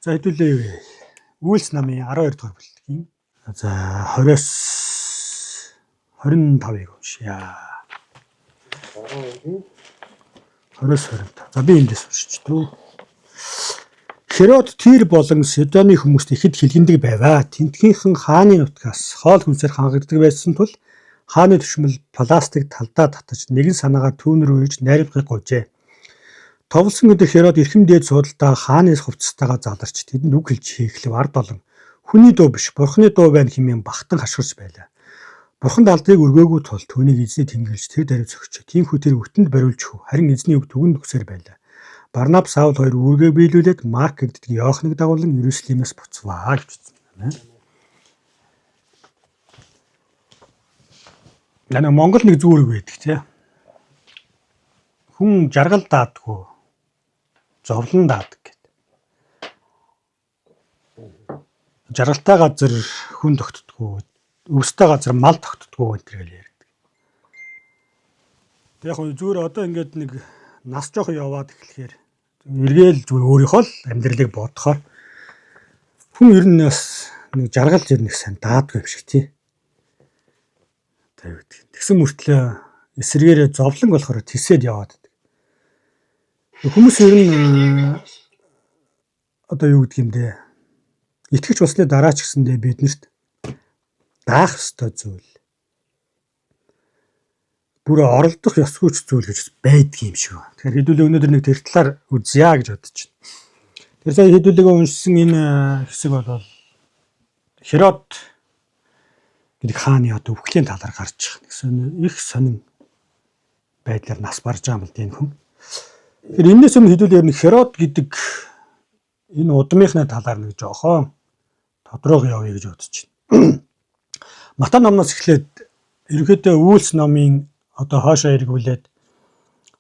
За хэдүүлээ. Үйлс намын 12 дугаар бүлгийн. За 20-с 25-ыг уншъя. 20-с 25. За би эндээс уншиж дөө. Херод Тир болон Сидоны хүмүүст ихэд хилгэндэг байваа. Тентгийнхэн хааны нутгаас хоол хүнсээр хангагддаг байсан тул хааны түшмэл пластик талдаа татаж нэгэн санаагаар түүн рүү ирж найрамдахыг гуйжээ. Товлсон өдөр Херод эрхэм дээд суудалтаа хаанаас хувцастайгаа заларч тэдэнд үг хэлж хийхлэв ард олон хүний дуу биш бурхны дуу байна хэмээн багтан хашгирч байлаа. Бурханд алдыг өргөөгүй тул түүнийг эзний тэнгэрлж тэр даруй зөгчөө. Тиймхүү тэр өгтөнд бариулж хүү. Харин эзний үг түгэнд өгсээр байлаа. Барнаб Саул хоёр үүргээ биелүүлээд Марк гэдэг Иохныг дагуулan Иерусалимаас буцваа гэж байна. Манай Монгол нэг зүрэг байдаг тий. Хүн жаргал даадгүй. Зовлон даадаг гэдэг. Жаргалтай газар хүн тогтдоггүй, өвстэй газар мал тогтдоггүй энэ төрөл ярьдаг. Яг нь зүгээр одоо ингээд нэг нас жоох яваад эхлэхээр эргээл зүгээр өөрийнхөө л амьдралыг бодохоор хүн ер нь бас нэг жаргалж ирнэх сайн даадгүй юм шиг тий. Тэгсэн мөртлөө эсрэгээрээ зовлон болохоор тисэд яваад. Хүмүүс ер нь одоо юу гэдэг юм бэ? Итгэж болсны дараа ч гэсэндээ биднэрт даах ёстой зүйл. Бүр оролдох ёсгүй зүйл гэж байдаг юм шиг байна. Тэгэхээр хэдүүлээ өнөөдөр нэг тэр талаар үзье гэж бодож байна. Тэр сая хэдүүлээгээ уншсан энэ хэсэг бол Херод гэдэг хааны одоо өвглийн талаар гарч байгаа. Их сонин байдлаар нас барж байгаа юм л дээ энэ хүн. Тэгэхээр энэс өмнө хэдүүлээ нэг Херод гэдэг энэ удмынхны талаар нэг жоохоо тодорхой явъя гэж бодож байна. Матай номноос эхлээд ерөнхийдөө Үйлс номын одоо хоошоо эргүүлээд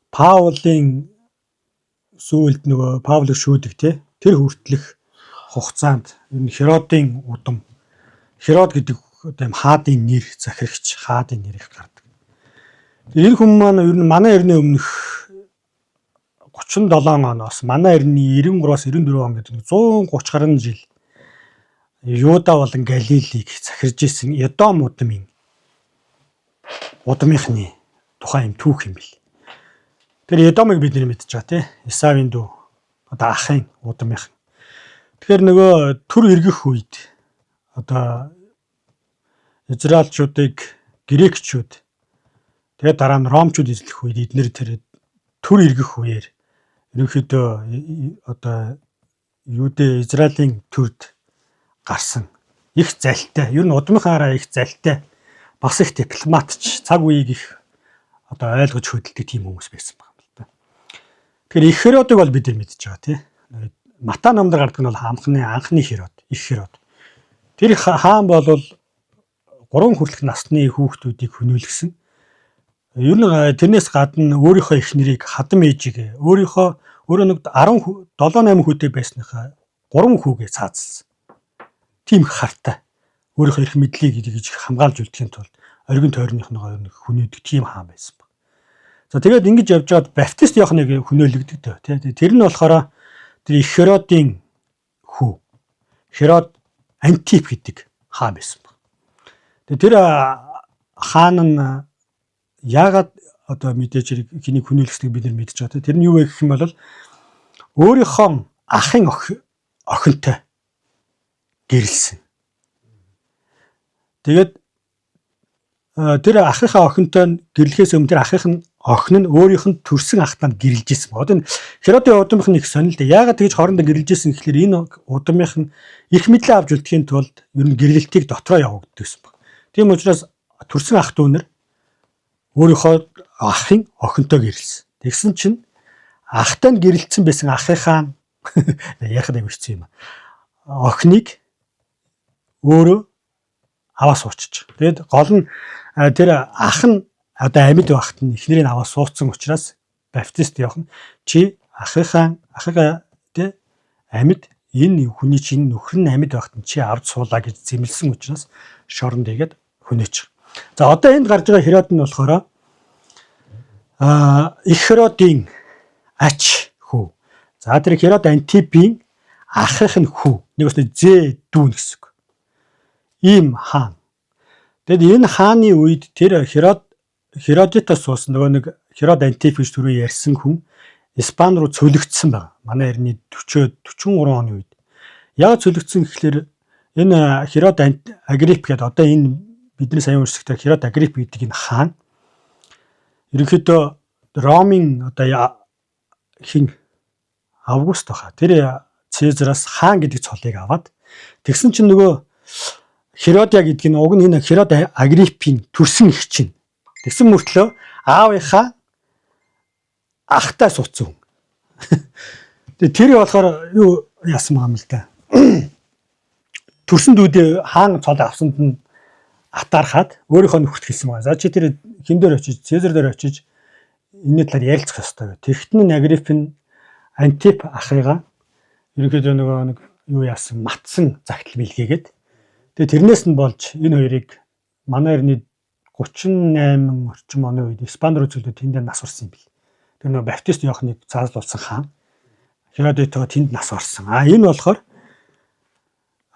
Паулын сүүлд нөгөө Паулыг шүүдэг тий тэр хүртэлх хугацаанд энэ Херодын удам Херод гэдэг одоо хаадын нэр захирагч хаадын нэр их гардаг. Энэ хүн маань ер нь манай эртний өмнөх 37 оноос манай эртний 93-аас 94 он гэдэг 130 гаруй жил Юда болон Галилийг захирж исэн Эдом удмынхны тухайн юм түүх юм бэл. Тэр Эдомыг бид нэр мэдж байгаа тий. Исавийн дүү одоо ахын удмынх. Тэгэхээр нөгөө түр эргэх үед одоо Израильчуудыг грекчүүд тэгээд дараа нь ромчууд эзлэх үед эднэр тэр түр эргэх үеэр ерөнхийдөө одоо Юдэ Израилийн төрд гарсан их залтай. Ер нь удмынхаараа их залтай. Бас их дипломатч, цаг үеийг их одоо ойлгож хөдөлдөг тийм хүмүүс байсан байна л да. Тэгэхээр их Херодыг бол бид нар мэдж байгаа тий. Матай номдор гардаг нь бол анхны Херод, их Херод. Тэр хаан бол 3 хүртэлх насны хүүхдүүдийг хөнөөлгсөн. Ер нь тэрнээс гадна өөрийнхөө эхнэрийг хадам ээжийг өөрөө нэг 17-8 хүүтэй байсныхаа 3 хүүгээ цаазалсан. Тийм хартай. Өөрийнхөө эрх мэдлийг гэж хамгаалж үлдэхийн тулд оргин тойрныхныгоо хүнөөдөг тийм хаан байсан баг. За тэгээд ингэж явж байгаад Баптист Иохныг хөнөөлөгдөг дээ тий. Тэр нь болохоор тэр их Херодын хүү. Херод Антип гэдэг хаан байсан баг. Тэр хаан нь яагаад одоо мэдээж хэнийг хөнөөлөхнийг бид нар мэдж байгаа. Тэр нь юу вэ гэх юм бол өөрийнхөө ахын охинтой гэрэлсэн. Тэгээд тэр ахынхаа охинтой гэрлэхээс өмнө тэр ахын охин нь өөрийнх нь төрсэн ахтанд гэрэлж исэн. Одоо энэ Херодын удмынх нь их сонирхолтой. Яагаад тэгж хоорондоо гэрэлж исэн гэхээр энэ удмынх нь их мэдлээ авч үлдэхийн тулд ер нь гэрэлтийг дотроо явагддаг гэсэн баг. Тийм учраас төрсэн ах дүүнэр өөрийнхөө ахын охинтой гэрэлсэн. Тэгсэн чинь ахтай нь гэрэлтсэн байсан ахынхаа яхад авчихсан юм. Охиныг өөрөө аваа суучих. Тэгэд гол нь тэр ах нь одоо амьд байхад нь эхнэрийг аваа суудсан учраас Баптист Иохан чи ахыгаа тэ амьд энэ хүний чинь нөхөр нь амьд байхад нь чи авд суулаа гэж зэмлсэн учраас шоронд игээд хөнөөч. За одоо энд гарч байгаа Херод нь болохоор их Херодын ач хүү. За тэр Херод Антипийн ахих нь хүү. Нэг өстэй зээ дүүн гэсэн үг. Ийм хаан. Тэгэд энэ хааны үед тэр Херодотос ус нөгөө нэг Херод Антип гэж түрүү ярьсан хүн Испани руу цөлөгдсөн байна. Манай эртний 43 оны үед. Яг цөлөгдсөн гэхэлэр энэ Херод Агрипп гэдэг одоо энэ бидний сайн уншигтай Херод Агрипп гэдэг энэ хаан ерөнхийдөө Ромын одоо хин Август баха. Тэр Цезараас хаан гэдэг цолыг аваад тэгсэн чинь нөгөө Херодия гэдэг нь уг нь энэ Херод Агриппийн төрсөн эх чинь. Тэгсэн мөртлөө аавынхаа ахтай суудсан хүн. Тэгээ тэр болохоор юу яасан юм л да. Төрсөн дүүдээ хаан цол авсанд нь атаархаад өөрийнхөө нөхөрт хэлсэн байгаа. За чи тэр хин дээр очиж Цезар дээр очиж энэ талаар ярилцах ёстой гэх. Тэгтэн Агрипп нь Антип ахыгаа ерөнхийдөө нөгөө нэг юу яасан матсан загтал бэлгээгээд тэгээ тэрнээс нь болж энэ хоёрыг манай эртний 38 орчим оны үед Испани руу цөлөө тэнд нас орсон юм бэл. Тэр нөгөө баптист Иоханыг цаазлуулсан хаан Херодотоо тэнд нас орсон. Энэ болохоор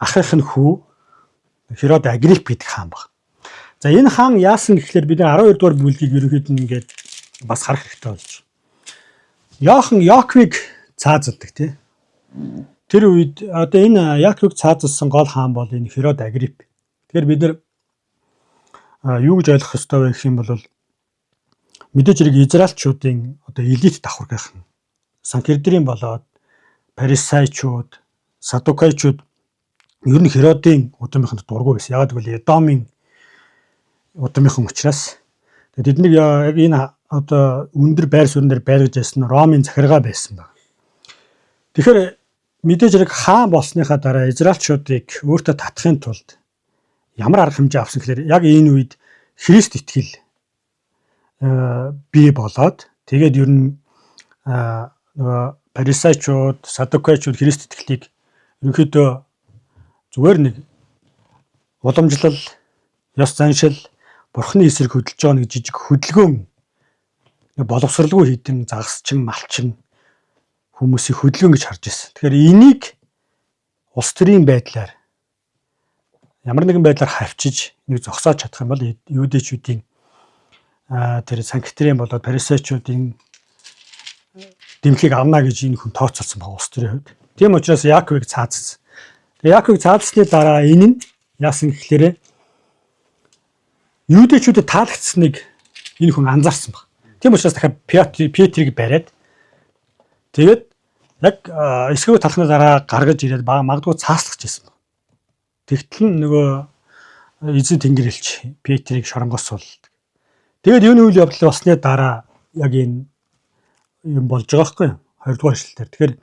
ахих нь хүү Херод Агрипп гэдэг хаан баг. За энэ хаан яасан гэхлээр бид 12 дугаар бүлгийг ерөнхийдөө ингээд бас харах хэрэгтэй болж. Йохан Яаковыг цаазалдаг тий. Тэр үед одоо энэ Яаковыг цаазалсан гол хаан бол энэ Херод Агрипп. Тэгэхээр бид нар юу гэж ойлгох ёстой вэ гэх юм бол мэдээж хэрэг Израильчуудын одоо элит давхаргийнхан Санкедрийн болоод Фарисеучуд, Садукайчуд ер нь Херодын удамынханд дургу байсан. Яг гэвэл Эдомын удамынхан учраас тэднийг яг энэ одоо өндөр байр суурин дээр байлгаж байсан Ромын захиргаа байсан баг. Тэгэхээр мэдээж хэрэг хаан болсныхаа дараа Израильчуудыг өөртөө татахын тулд ямар арга хэмжээ авсан гэхээр яг энэ үед Христ итгэл бий болоод тэгээд ер нь нөгөө Фарисеучуд, Садукайчуд Христ итгэлийг ерөнхийдөө зүгээр нэг уламжлал, ёс заншил, Бурхны эсрэг хөдөлж байгаа нэг жижиг хөдөлгөөн боловсралгүй хідэн загасчин, малчин хүмүүсийн хөдөлгөөн гэж харж байсан. Тэгэхээр энийг улс төрийн байдлаар ямар нэгэн байдлаар хавчиж нэг зогсоож чадах юм бол юудэчүүдийн тэр Санкедрийн болоод Фарисеучуудын дэмхийг авна гэж энэ хүн тооцоолсон баг улс төрийн хувьд. Тийм учраас Яаковыг цаазсан. Тэгээ Яаковыг цаазсны дараа энэ нь яасан гэхлээрээ юудэчүүдэд таалагдсныг энэ хүн анзаарсан баг. Тийм учраас дахиад Петрийг бариад тэгээд яг эсрэг талхны дараа гаргаж ирээд магадгүй цааслах гэсэн баг. Тэгтэл нөгөө эзэн Тэнгэр элч Петрийг шоронгоос суулдаг. Тэгээд юуны үйл явдал болсны дараа яг энэ юм болж байгаа байхгүй юу? 20 дугаар эшлэл дээр. Тэгэхээр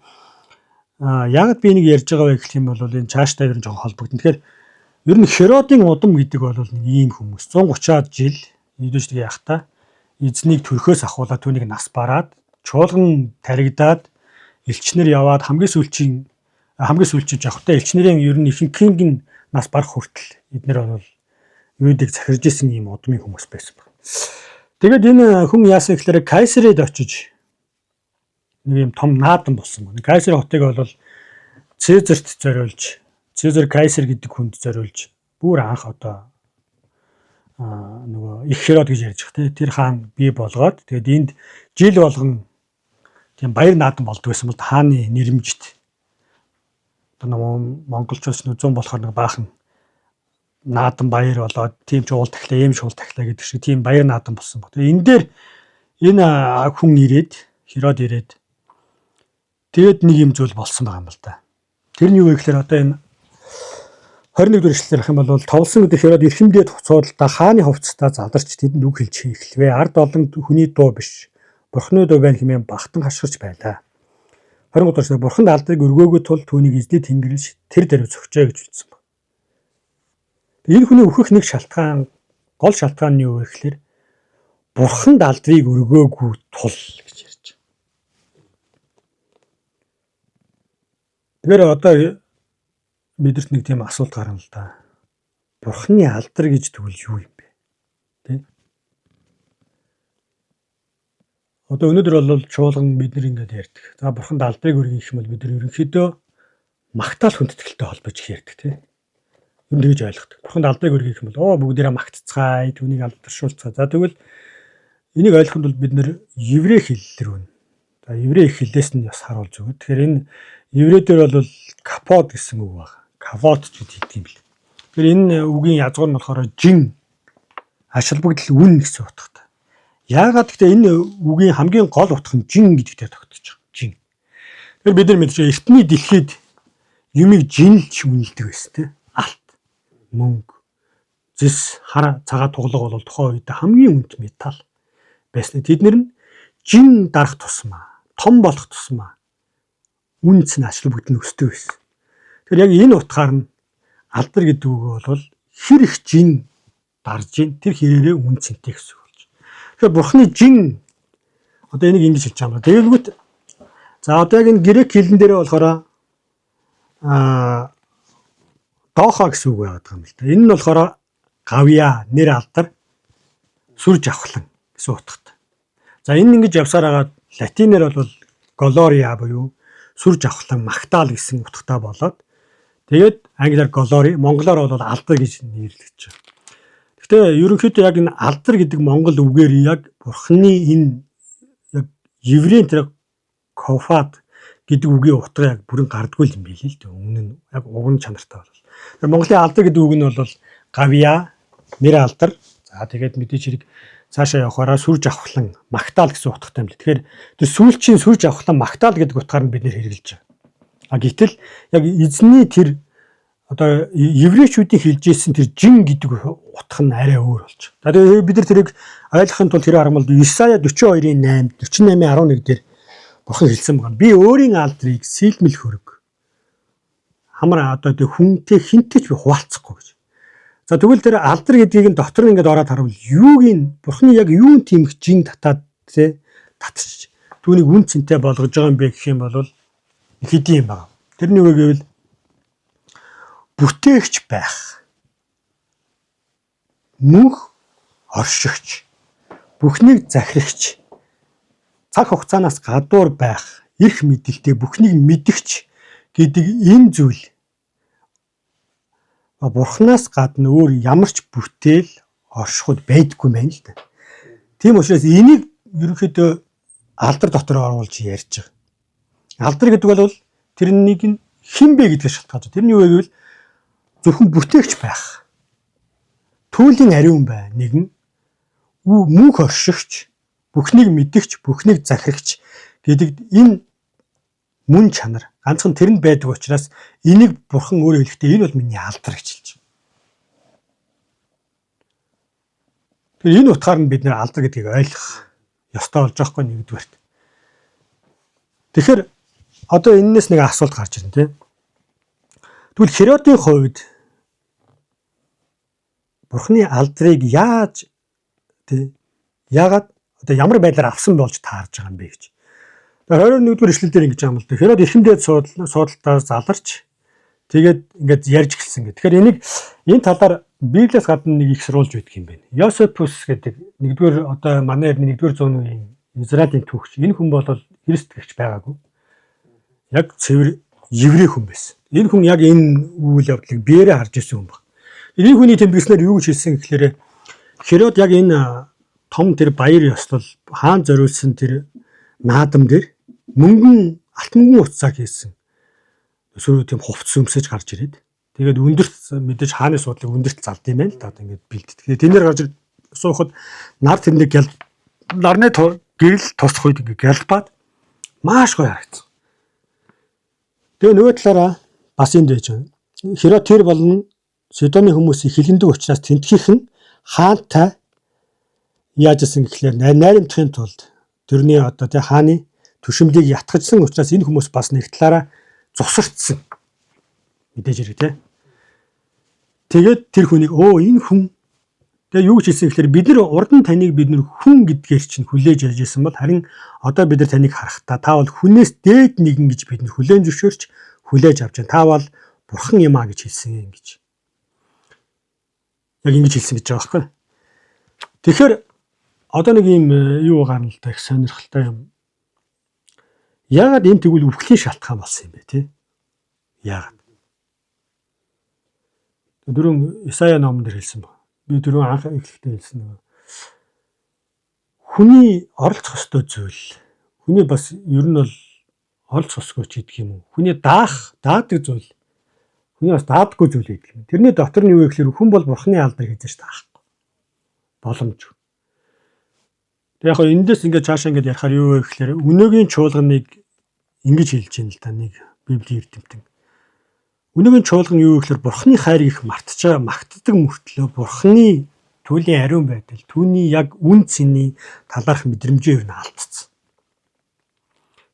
яг би энийг ярьж байгаа вэ гэх юм бол энэ цаашдаа ер нь жоохон холбогдно. Тэгэхээр ер нь Херодын удам гэдэг бол нэг ийм хүмүүс 130-аад жил эдүүждэг яхта эзнийг төрхөөс ахуулаад түүнийг нас бараад чуулган таригдаад элчнэр яваад хамгийн сүүлчийн явахтаа элчнэрийн ер нь ихэнхийн нас барах хүртэл эднэр бол юудыг захирж исэн ийм удмын хүмүүс байсан баг. Тэгээд энэ хүн яасан гэхээр Кайсарид очиж нэг юм том наадан болсон байна. Кайсар хотыг бол Цезарт зориулж, Цезар Кайсар гэдэг хүнд зориулж бүр анх одоо нөгөө их Херод гэж ярьж байгаа. Тэр хаан бий болгоод тэгээд энд жил болгон тийм баяр наадан болдог байсан бол хааны нэрмжит одоо монголчууд нүзэн болохоор нэг баахан наадан баяр болоод тийм ч уул тахлаа, ийм шуул тахлаа гэдэг шиг тийм баяр наадан болсон баг. Тэгээд энэ дээр энэ хүн ирээд Херод ирээд тэгээд нэг юм зүйл болсон байгаа юм л да. Тэр нь юу вэ гэхээр одоо энэ 21 дугаар эшлэлээр ах юм бол товлсон гэдэг Херод эрхэмдээд хуцуудалдаа хааны хувцастаа задарч тэдэнд үг хэлж эхлэвэ. Ард олон хүний дуу биш. Бурхны дуу байна хэмээн багтан хашгирч байлаа. 20 дугаар эшлэл Бурханд алдрыг өргөөгөө тул түүнийг эзний тэнгэрэлж тэр дээр зөгчөө гэж хэлсэн баг. Энэ хүний өөхөх нэг шалтгаан, гол шалтгаан нь юу вэ гэхээр Бурханд алдрыг өргөөгүй тул гэж ярьж байна. Тэгэхээр одоо бидэрт нэг тийм асуулт гарна л да. Бурхны алдар гэж тэгвэл юу юм бэ? Тэ? Одоо өнөөдөр бол чуулган бид нар ингэж ярьдаг. За Бурханд алдрыг өргөх юм бол бид нар ерөнхийдөө магтаал хүндэтгэлтэй холбож ярьдаг тийм. Юу нэгж ойлгохдаг. Бурханд алдрыг өргөх юм бол бүгдээрээ магтцгаая, түүнийг алдаршуулцгаа. За тэгвэл энийг ойлгоход бол бид нэр еврей хэл рүү. За еврей хэлээс нь бас харуулж өгөө. Тэгэхээр энэ еврейдэр бол капод гэсэн үг байна. Кавот гэдэг юм бэл. Тэгэхээр энэ үгийн язгуур нь болохоор жин ашиглагдал үн гэсэн утгатай. Яагаад гэвэл энэ үгийн хамгийн гол утга нь жин гэдэгтэй тогтож байгаа. Жин. Тэгэхээр бид нар мэдж байгаа эртний дэлхийд юмыг жинлж үнэлдэг байсан тийм. Алт, мөнгө, зис, хар, цагаат туглаг бол тухайн үед хамгийн үнэт металл байсан. Тэднэр нь жин дарах тусмаа, том болох тусмаа үнц нь ашиглагдана өсдөг байсан. Тэгэхээр яг энэ утгаар нь алдар гэдэг үг бол хэр их жин дарж ийн тэр хэрээрээ үнцэнтэй гэсэн үг болж. Тэгэхээр бурхны жин одоо энийг ингэж хэлж байгаа юм. Тэгэлгүйт за одоо яг энэ грек хэлэн дээрээ болохоор доохо гэсэн үг байгаад байгаа юм л да. Энэ нь болохоор гавья, нэр алдар, сүр жавхлан гэсэн утгатай. За энэ ингэж явсаар хагаад латинээр бол Gloria буюу сүр жавхлан, магтаал гэсэн утгатай болоод тэгээд англиар glory, монголоор бол алдар гэж нэрлэгдэж байгаа. Гэхдээ ерөнхийдөө яг энэ алдар гэдэг монгол үгээр яг бурхны энэ яг еврейн тэр кофад гэдэг үгийн утга яг бүрэн гардгүй юм билээ л дээ. Өмнө нь яг уг нь чанартай бол. Тэгэхээр Монголын алдар гэдэг үг нь бол гавья, нэр алдар. За тэгээд мэдээч хэрэг цаашаа явахаараа сүр жавхлан, магтаал гэсэн утгатай юм л. Тэгэхээр тэр сүүлчийн сүр жавхлан, магтаал гэдэг утгаар нь бид нэр хэрэглэж байгаа. Гэтэл яг эзний тэр одоо еврейчүүдийн хэлжсэн тэр жин гэдэг утга нь арай өөр болж. За тэгээд бид нар тэрийг ойлгохын тулд тэр харамлд Исая 42:8, 48:11 дээр бурхан хэлсэн байгаа. Би өөрийн алдрыг сэлмэл хөрөг. Хамар одоо тэг хүнтэй хинтэй ч би хуваалцахгүй гэж. За тэгвэл тэр алдар гэдгийг нь дотор нь ингээд ороод харвал юуг нь бурханы яг юун тийм их жин татаад татчих. Түүнийг үн цэнтэй болгож байгаа юм бэ гэх юм бол хэдий юм байна. Тэрний үг гэвэл бүтээгч байх, мөнх оршигч, бүхнийг захирагч, цаг хугацаанаас гадуур байх, эрх мэдэлтэй бүхнийг мэдгч гэдэг энэ зүйл бурхнаас гадна өөр ямар ч бүтээл оршихуд байдаггүй мэн л дээ. Тийм учраас энийг ерөнхийдөө алдар дотор оруулж ярьж байгаа. Алдар гэдэг бол тэрнийг нь хэн бэ гэдгийг шалтгаалж. Тэрний юу гэвэл зөвхөн бүтээгч байх. Түүлийн ариун бай нэгэн мөнх оршигч, бүхнийг мэдгч, бүхнийг захирагч гэдэг энэ мөн чанар ганцхан тэрэнд байдаг учраас энийг бурхан өөрөө хэлэхдээ энэ бол миний алдар гэж хэлж байна. Тэгэхээр энэ утгаар нь бид нэр алдар гэдгийг ойлгох ёстой болж байгаа хгүй нэгдүгээрт. Тэгэхээр одоо энэс нэг асуулт гарч ирнэ тийм. Тэгвэл Херодын хувьд бурхны алдрыг яагаад одоо ямар байдлаар авсан болж таарж байгаа юм бэ гэж. Тэгэхээр 21-р эшлэлдэр ингэж байгаа юм л да. Херод эхэндээ суудалтаас заларч тэгээд ингээд ярьж гэлсэн гэх. Тэгэхээр энэ талаар Библиэс гадна нэг их сурвалж байдаг юм байна. Йосепус гэдэг нэгдүгээр одоо манай 1-р зууны үеийн Израилийн түүхч. Энэ хүн бол Христ гэгч байгаагүй. Яг цэвэр еврей хүн байсан. Энэ хүн яг энэ үйл явдлыг биеэрээ харж ирсэн хүн баг. Энэ хүний тэмдэглэснээр юу гэж хэлсэн гэхээр Херод яг энэ том тэр баяр ёслол хаан зориулсан тэр наадам дээр алтан мөнгөн уцаа хийсэн. Өсвөр тийм хувцс өмсөж гарч ирээд тэгээд өндөрт мэдээж хааны суудлыг өндөрт залд юм байна л да одоо ингээд бэлддэг. Тэгээд тэнээр гарч суухад нар тэндээ нарны гэрэл тусах үед ингээд гэлбаад маш гоё харагдсан. Тэгээ нөгөө талаараа бас энд байж байна. Херод тэр болно Сидоны хүмүүсийг хилэндэг учраас тентхийнх нь хаантай яаж исэн гэхлээр найрамдахын тулд тэрний одоо тий хааны түшимлийг ятгахжсан учраас энэ хүмүүс бас нэг талаараа зусарцсан. Мэдээж хэрэг тий. Тэгээд тэр хүнийг энэ хүн тэгээ юу гэж хэлсэн гэхээр бид нар урд нь таныг бид нар хүн гэдгээр чинь хүлээж явж исэн бол харин одоо бид нар таныг харахтаа та бол хүнээс дээд нэгэн гэж бид нар хүлээн зөвшөөрч хүлээж авч байна. Та бол бурхан юм а гэж хэлсэн юм гэж. Яг ингэж хэлсэн гэж байгаа байхгүй. Тэгэхээр одоо нэг юм юу гарна л та их сонирхолтой юм. Яагаад энэ тэгвэл өвглийн шалтгаан болсон юм бэ тий? Яагаад? Дөрөв Исая номон дээр хэлсэн байна. Би дөрөв анх эхлэхдээ хэлсэн нөгөө хүний оролцох ёстой зүйл. Хүний бас ер нь бол оролцох ёсгүй ч гэдэг юм уу. Хүний даадаг зүйл. Хүний бас даадаггүй зүйл гэдэг юм. Тэрний дотор нь юу вэ гэхээр хүн бол бурхны алдрыг хийж таахгүй. Боломж. Яг хоо эндээс ингээд цаашаа ингээд ярихаар юу вэ гэхээр өнөөгийн чуулганыг ингэж хэлж байна л да нэг Библийн эрдэмтэн. Өнөөгийн чуулган юу вэ гэхээр бурхны хайрыг их магтдаг мөртлөө бурхны түүлийн ариун байдал, түүний яг үн цэний талаарх мэдрэмжээ юу н алдсан.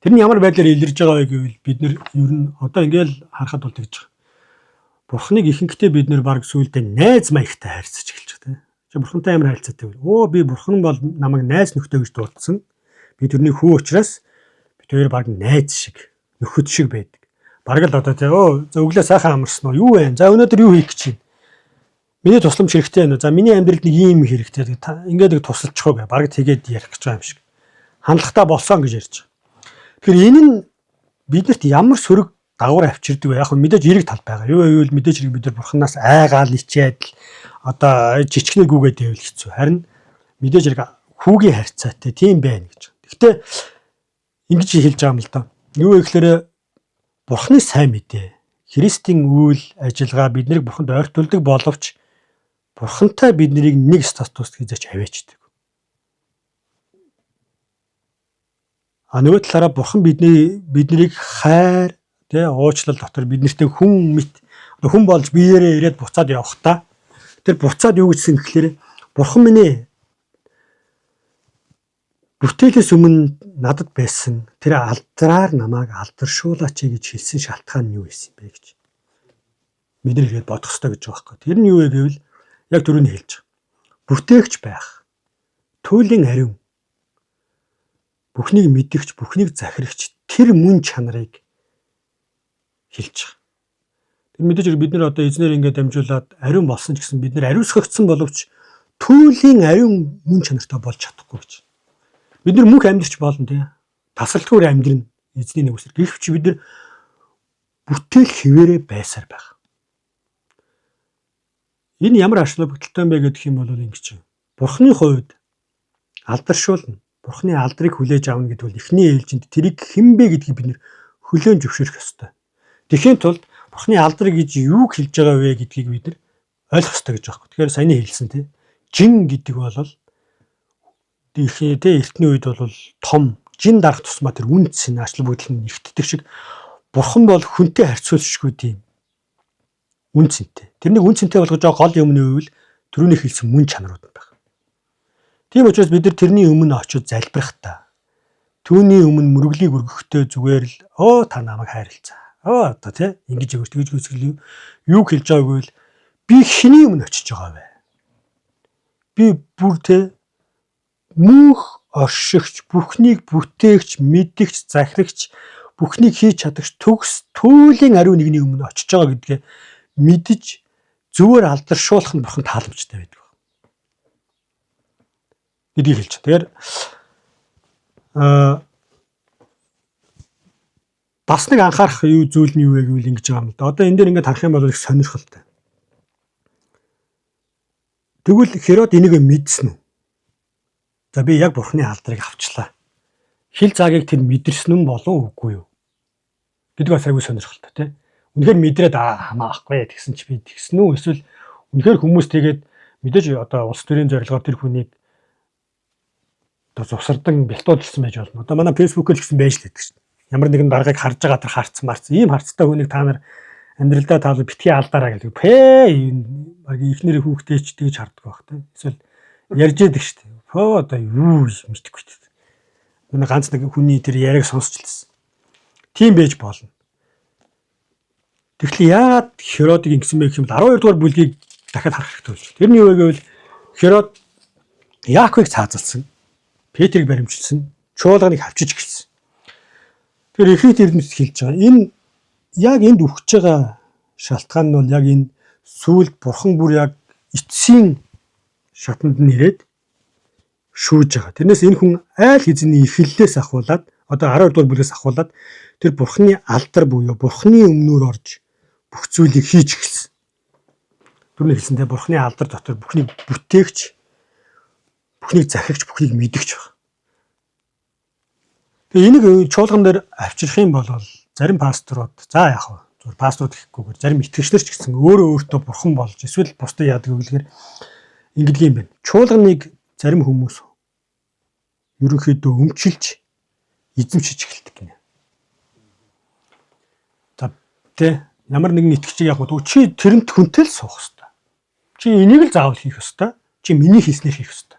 Тэр нь ямар байдлаар илэрж байгаа вэ гэвэл бид нэр ер нь одоо ингээл харахад бол тэгж байгаа. Бурхныг ихэнхдээ бид нэр баг сүулдэ найз маягтай хайрцаж эхэлж байгаа тийм. Чи бурхантай амар харилцаатай вэ? Би бурхан бол намайг найз нөхдөй гэж дуудсан. Би тэрний хүү учраас бид хоёр баг найз шиг, нөхөд шиг байдаг. Бараг л одоо тийм өглөө сайхан амарсан уу? Юу вэ? За өнөөдөр юу хийх гэж байна? Миний тусламж хэрэгтэй байна уу? За миний амьдралд нэг юм хэрэгтэй. Ингээд тусалчих уу гэ. Бараг тэгээд ярих гэж байгаа юм шиг. Хандлагатай болсон гэж ярьж байгаа. Тэгэхээр энэ нь биднэрт ямар сөрөг дагавар авчирдаг вэ? Яг нь мэдээж эрэг тал байгаа. Юу гэвэл мэдээж эрэг бид нар бурханаас айгаал ичээд одоо жичгнэр гүгээд байвал хэцүү. Харин мэдээж эрэг хүүгийн харьцаатай тийм байна гэж. Гэхдээ ингэж хэлж байгаа юм л да. Юу вэ гэхээр бурхны сайн мэдээ, Христийн үйл ажиллагаа биднийг бурханд ойртуулдаг боловч бурхантай биднийг нэг статуст хийж аваачдаг. Нөгөө талаараа бурхан биднийг хайр уучлал дотор биднэртэй хүн болж биеэрээ ирээд буцаад явахдаа тэр буцаад юу гэсэн гэхээр бурхан минь ээ бүтээлээс өмнө надад байсан тэр алдраар намайг алдаршуулаач гэж хэлсэн шалтгаан нь юу байсан бэ гэж бид нэр ихэд бодох хэрэгтэй гэж байгаа байхгүй. Тэр нь юу вэ гэвэл яг түрүүний хэлж байгаа. Бүтээгч байх. Туйлын ариун. Бүхнийг мэдгч, бүхнийг захирагч тэр мөн чанарыг хэлж байгаа. Тэр мэдээж бид нар одоо эзнэр ингээд дамжуулаад ариун болсон ч гэсэн бид нар ариусгагдсан боловч туйлын ариун мөн чанартай болж чадахгүй гэж. Бид нар мөнх амьдрч болно тий. Тасралтгүй амьдрын эзний нэг үсэр. Гэвч бид нар бүтээл хിവэрэ байсаар байх. Энэ ямар ашлаа бүгдэлтэй бэ гэдэг юм бол ингэж. Бурхны хувьд алдаршуулна. Бурхны алдрыг хүлээж авна гэдэг бол эхний ээлжинд тэрийг хэн бэ гэдгийг бид нэр хүлээн зөвшөөрөх ёстой. Тэхийн тулд Бурхны алдрыг гэж юу хэлж байгаа вэ гэдгийг бид нар ойлгох ёстой гэж байгаа. Тэгэхээр саяны хэлсэн тий. Жин гэдэг бол эртний үед бол том жин дарах тусмаа тэр үнц нь ачлал бүгдэл нь нэгтдэг шиг бурхан бол хүнтэй харьцуулшгүй тийм үнцэнтэй. Тэрнийг үнцэнтэй болгож байгаа гол юм нь юу вэ? Түрүүний хэлсэн мөн чанарууд байна. Тийм учраас бид нар тэрний өмнө очиж залбирах та. Түүний өмнө мөрөглийг өргөхдөө зүгээр л та намайг хайрлцаа. Одоо тий ингэж өгсгөл юу хэлж байгааг вэ? Би хэний өмнө очиж байгаа вэ? Би бүр тий мөнх оршигч, бүхнийг бүтээгч, мэдгч, захирагч, бүхнийг хийж чадагч төгс түүлийн ариун нэгний өмнө очиж байгаа гэдгээ мэдж зүгээр алдаршуулах нь бурхан тааламжтай байдаг. Гэдгийг хэлж. Тэгэхээр бас нэг анхаарах зүйл нь юу вэ гэвэл ингэж байгаа юм л да. Одоо энэ дээр ингээд харах юм бол их сонирхолтой. Тэгвэл Херод энийг мэдсэн үү? За би яг бурхны алдрыг авчлаа. Хил цаагийг тэр мэдэрсэн нь болов үгүй юу? Гэдэг бас аягүй сонирхолтой тий. Үнэхээр мэдрээд хамаахгүй тэгсэн чи би тэгсэн үү? Эсвэл үнэхээр хүмүүс тэгээд мэдээж одоо улс төрийн зорилгоор тэр хүнийг одоо зусардан бэлтуулсан байж болно. Одоо манай фэйсбүүкээр ч гэсэн байж л байдаг шүү дээ. Ямар нэгэн даргаыг харж байгаа тэр харцсан марцсан. Ийм харцтай хүнийг та нар амьдралдаа таалал битгий алдаараа гэдэг. Баг ихнэр хүүхдээ ч тэгж харддаг байх тий. Эсвэл ярьж яадаг шүү дээ. Одоо юу мэдхгүй дээ. Манай ганц нэг хүний тэр яриаг сонсч лсэн. Тийм байж болно. Тэгэхээр яагаад Херодыг ингэсэн бэ гэх юм бол 12 дугаар бүлгийг дахиад харах хэрэгтэй болж. Тэр нь юу вэ гэвэл Херод Яаковыг цаазалсан. Петрийг баримжилсан. Чуулганыг авчиж эхэлсэн. Тэгэхээр Эхрит эрдэмтэд хэлж байгаа. Энэ яг энд өгч байгаа шалтгаан нь бол яг энэ сүлд бурхан бүр яг эцсийн шатанд нь ирээд шүүж байгаа. Тэрнээс энэ хүн айл хэзний эхлэлээс ахуулаад одоо 12 дугаар бүлгээс ахуулаад тэр бурхны алдар буюу бурхны өмнөр орж бүх зүйлийг хийж эхэлсэн. Түрүүний хэлсэнтэй Бурхны алдар дотор бүхнийг бүтээгч, бүхнийг захирагч, бүхнийг мэдгч байна. Тэгээ энийг чуулган дээр авчрах юм бол зарим пасторууд за яах вэ? Зүгээр пасторууд гэхгүйгээр зарим итгэгчнэр ч гэсэн өөртөө бурхан болж эсвэл бусдад яадаг гэвэл ингэдэг юм байна. Чуулганыг зарим хүмүүс ерөнхийдөө өмчилж эзэмшиж эхэлдэг гинэ. За тэ ямар нэгэн итгэгчийг яг гоо чи тэрнт хүнтэй л суух хэрэгтэй. Чи энийг л заавал хийх ёстой. Чи миний хийснээр хийх ёстой.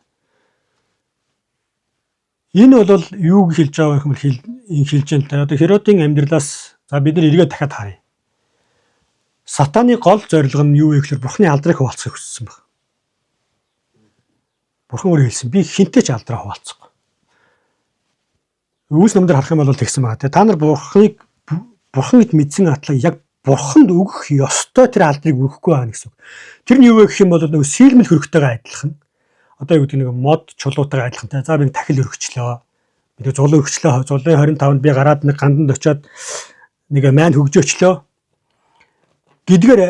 Энэ бол юуг хэлж байгаа юм бэ? Хэлж байна. Одоо Херодын амьдралаас за бид нар эргээд дахиад харъя. Сатаны гол зорилго нь юу вэ гэхээр Бурхны алдрыг хуваалцахыг хүссэн байна. Бурхан өөрөө хэлсэн би хинтэй ч алдраа хуваалцахгүй. Үүс номдэр харах юм бол тэгсэн байгаа. Та нар Бурхан гэд мэдсэн атлаа яг Бурханд өгөх ёстой тэр алдрыг өгөхгүй байна гэсэн үг. Тэр нь юу вэ гэх юм бол нөгөө сийлмэл хөрөгтэйгээ адилхан. Одоо юу гэдэг нэг мод чулуутайгаа адилхантай. За би тахил өргөчлөө. Би зулын өргөчлөө. Зулын 25-нд би гараад нэг ганданд очиод нэг маань хөгжөөчлөө. Гэдгээр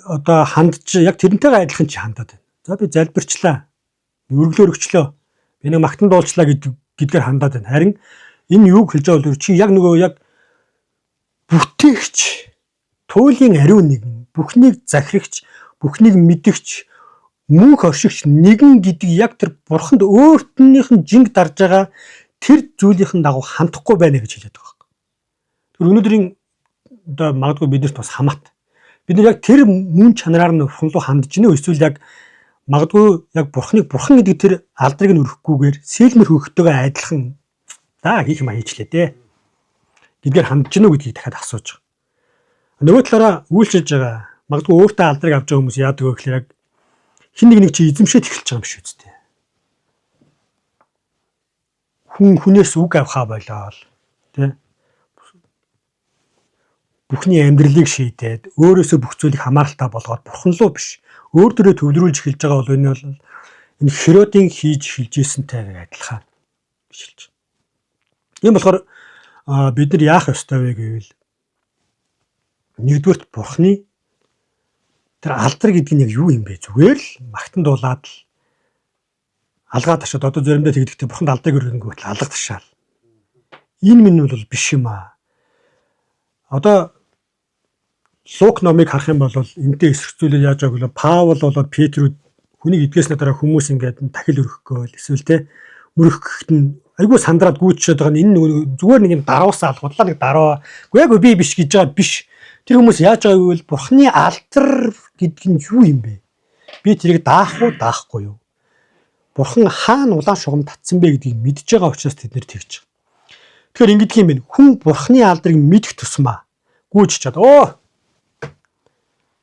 одоо хандж яг тэрнтэйгээ адилхан чи хандаад байна. За би залбирчлаа. Өргөлөө өргөчлөө. Би нэг магтан дуулчлаа гэдгээр хандаад байна. Харин энэ юуг хэлж байгаа бол чи яг нөгөө яг бүтээгч, туйлын ариун нэгэн, бүхнийг захирагч, бүхнийг мэдгч, мөнх оршигч нэгэн гэдэг яг тэр Бурханд өөртнийх нь жинг дарж байгаа тэр зүйлийнхэн дагуу хандахгүй байна гэж хэлээд байгаа юм. Тэр өнөөдрийн одоо магадгүй биднэрт бас хамаатай. Бид нар яг тэр мөн чанараар нь Бурхан руу хандж гинэ эсвэл яг магадгүй яг Бурханыг Бурхан гэдэг тэр алдрыг нь өрөхгүйгээр сэлмэр хөвгтөөгөө адилхан хийх юм хийчлээ дээ. Гэдгээр хандж гинэ гэдгийг дахиад асууж байгаа. Нөгөө талаараа үйлчилж байгаа магадгүй өөртөө алдрыг авч байгаа хүмүүс яадаг вэ гэхээр яг хин нэг чи эзэмшээд эхэлж байгаа юм шүү дээ. Хүнээс үг авахаа болоод тий бүхний амьдралыг шийдээд өөрөөсөө бүх зүйлийг хамааралтай болгоод Бурхан руу биш өөр дөрөө төвлөрүүлж эхэлж байгаа бол энэ бол энэ Херодын хийж хэлж ийсэнтэй адилхан биш хэлж. Ийм болохоор бид нар яах ёстой вэ гэвэл нэгдүгээрт Бурханы тэр алдар гэдэг нь яг юу юм бэ? Зүгээр л магтан дуулаад л алгаа ташаад одоо заримдаа тэгдэхдээ Бурханд алдрыг өргөнгөт алга ташаал. Энэ минь бол биш юм аа. Одоо Лук номыг харах юм бол энтэй эсэргцүүлэл яаж байгааг вэ? Паул болоод Петрүүд хүнийг эдгээснээр дараа хүмүүс ингээд тахил өргөхгөөл эсвэл те мөрөх гэхэд нь айгүй сандраад гүйчээд байгаа нь энэ зүгээр нэг юм даруусаа алгууллаа нэг даруу. Үгүй би биш гэж байгаа биш. Тэр хүмүүс яаж байгааг вэ? Бурханы алдар гэдэг нь юу юм бэ? Би тэрийг даах уу, даахгүй юу? Бурхан хаана улаан шугам татсан бэ гэдгийг мэдж байгаа учраас тэд нэр тэгж байгаа. Тэгэхээр ингэдэг юм байна. Хүн Бурханы алдрыг мэдэх тусмаа гүйж чад.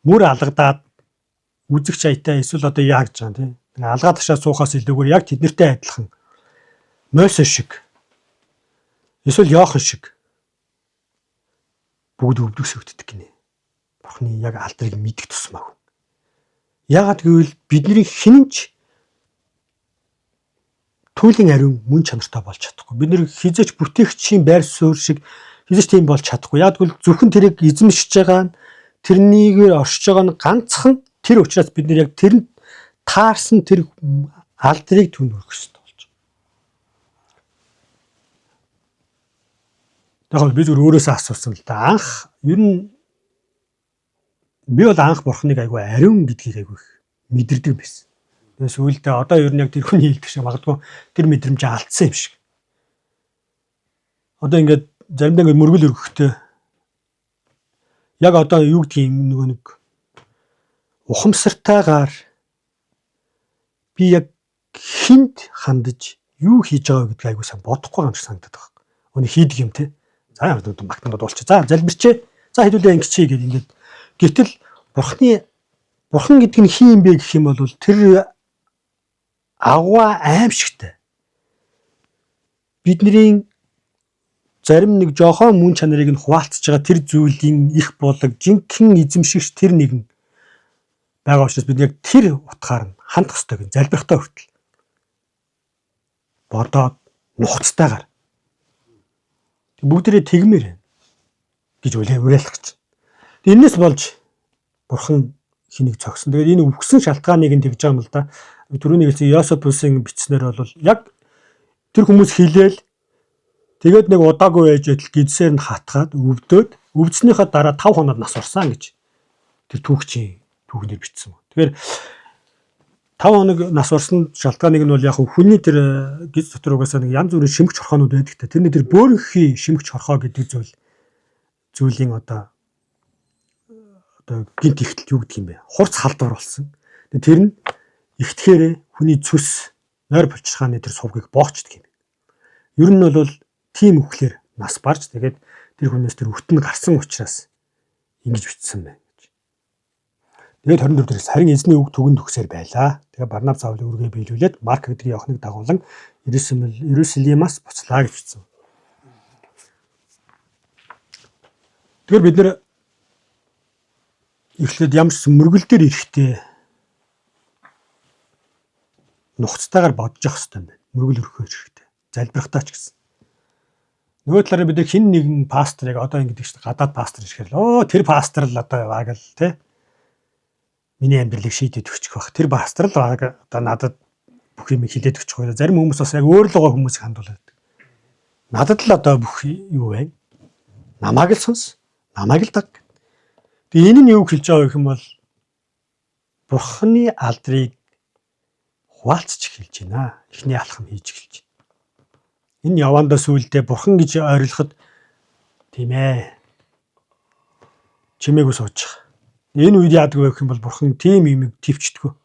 Мөр алгадаад үзэгч аятай эсвэл одоо яаж байгаа тийм. Алгаа ташаа суухаас илүүгээр яг тэднэртэй адилхан Мойсе шиг эсвэл Иохан шиг бүгд өвдөгсөгддөг гинэ. Бурханы яг алдрыг мэдэх тусмаа. Яагаад гэвэл бидний хинч туйлын ариун мөн чанартай болж чадахгүй. Бид нэр хизээч бүтээгчийн байр суурь шиг хизээч тийм болж чадахгүй. Яг бол зөвхөн тэрийг эзэмшиж байгаа нь тэрнийгээр оршиж байгаа нь ганцхан тэр учраас бид нэр яг тэрэнд таарсан тэр алдрыг түн өргөх ёстой болж байгаа. Яг би зөв өөрөөсөө асуусан л да. Анх ер нь би бол анх Бурханыг айгүй ариун гэдгийг айгүй мэдэрдэг байсан. Тэгээс үлдээ одоо ер нь яг тэр хүний хэлдэг шиг магадгүй тэр мэдрэмж алдсан юм шиг. Одоо ингээд заримдаа ингээд мөргөл өргөхдөө яг одоо юу гэдгийг нөгөө нэг ухамсартайгаар би яг хинт хандаж юу хийж байгаа гэдгийг айгүй сайн бодохгүй юм шиг санагдаад байгаа. Өний хийдэг юм те. За ямар нэг магтанд дуулчих. За залбирчээ. За хэдүүлээ ингэчээ гэдэг ингээд. Гэтэл Бурхан гэдэг нь хин юм бэ гэх юм бол тэр агуу аимшигтай. Бидний зарим нэг жоохон мөн чанарыг нь хуваалцж байгаа тэр зүйлийн их болог жинхэнэ эзэмшигч тэр нэгэн байгаа учраас бид яг тэр утгаар нь хандах ёстой гэж залбирхтаа хүртэл бодоод нухацтайгаар бүгдээрээ тэгмээр гэж уриалах гэж. Энэс болж бурхан хэнийг цогсон. Тэгээд энэ үгсэн шалтгааныг нь тэгж байгаа юм л да. Түрүүний хэлсэн Йосепусын бичснээр бол яг тэр хүмүүс хилээл тэгээд нэг удаагүй байж байтал гидсээр нь хатгаад өвдөөд өвдснийхаа дараа 5 хоноод нас орсон гэж тэр түүхнэр бичсэн. Тэгэхээр 5 хоног нас орсон шалтгааныг нь бол яг хүний тэр гиз дотор угаасаа нэг янз бүрийн шимэгч хорхоонууд байдаг та. Тэрний тэр бөөрийнхий шимэгч хорхоо гэдэг зүйлийн одоо гинт ихтэл юу гэдэг юм бэ? Хурц халдвар болсон. Тэр нь ихтгэхээрээ хүний цөс нойр булчирхааны тэр сувгийг боочдөг юм. Ер нь бол тийм үхлээр нас барж тэгээд тэр хүнээс тэр өтөн гарсан учраас ингэж бичсэн байна гэж. Тэгээд 24 дээрээс харин эзний үг түгэнд төгсээр байлаа. Тэгээд Барнаб Саулыг үргээ биелүүлээд Марк гэдэг Иохныг дагуулan Иерусалимаас буцлаа гэж бичсэн. Тэгэхээр бид нэр эхлээд ямар ч мөргөл дээр ирэхдээ нухацтайгаар бодож явах хэрэгтэй юм байна. Мөргөл өрхөөр ирэхдээ залбирахтаа ч гэсэн. Нөгөө талаараа бид хин нэгэн пасторыг одоо ингэдэг чинь гадаад пастор ирэхээр тэр пастор л одоо яг л тий миний амьдралыг шийдээд өгчих байх. Тэр пастор л одоо надад бүх юм хилээд өгчих байх. Зарим хүмүүс бас яг өөр л байгаа хүмүүсийг хандуулдаг. Надад л одоо бүх юу вэ? Намайг л сонс. Намайг л даг. Тэгээ энэ нь юу хэлж байгаа гэх юм бол Бурханы алдрыг хуваалцчих хэлж байна. Эхний алхам хийж эхэлж байна. Энэ явандаа сүулдэ Бурхан гэж ойрлоход тийм ээ. Чимээгүй сууж байгаа. Энэ үед яадаг вэ гэх юм бол Бурхан тийм юм төвчдгөө.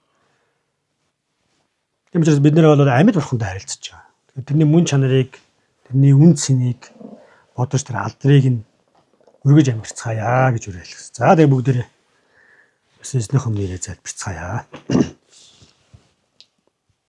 Тийм учраас бид нэр бол амьд Бурхантай харилцаж байгаа. Тэгэхээр тэрний мөн чанарыг, тэрний үн цэнийг бодож тэр алдрыг нь өргөж амьдцгаая гэж уриалсан. За тэгээ бүгдээрээ эзнийхэн нэрээр залбирцгаая.